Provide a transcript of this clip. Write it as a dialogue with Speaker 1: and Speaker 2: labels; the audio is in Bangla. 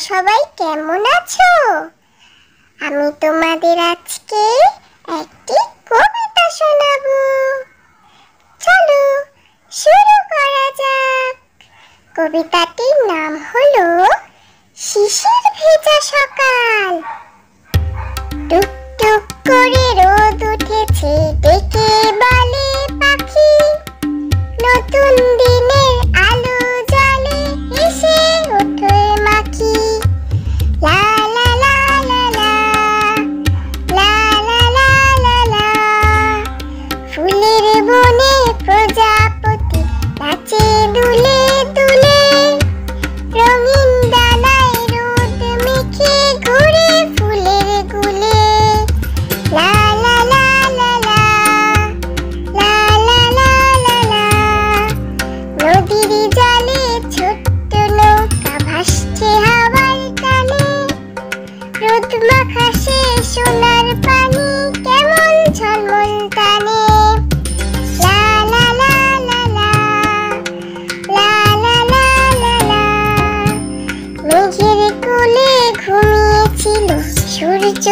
Speaker 1: সবাই কেমন আছো? আমি তোমাদের আজকে একটি কবিতা শোনাবো। চলো শুরু করা যাক। কবিতাটির নাম হলো শিশির ভেজা সকাল। টুক টুক করে রোদ উঠেছে, ডেকে বলে পাখি, নতুন দিনের আলো জ্বলে, এসে ওঠে মাখি। লা লা লা লা লা, লা লা লা লা লা। ফুলের বনে প্রজাপতি নাচে দুলে দুলে, রঙিন ডানায় রোদ মেখে ঘুরে ফুলের গুলে। লা লা লা লা লা, লা লা লা লা লা। নদীর জলে ছোট্ট নৌকা ভাসছে হাওয়ার টানে, রোদ মাখা সে সোনার পানি কেমন ঝলমল টানে। লা লা লা লা লা, লা লা লা লা লা। মেঘের কোলে ঘুমিয়েছিল সূর্য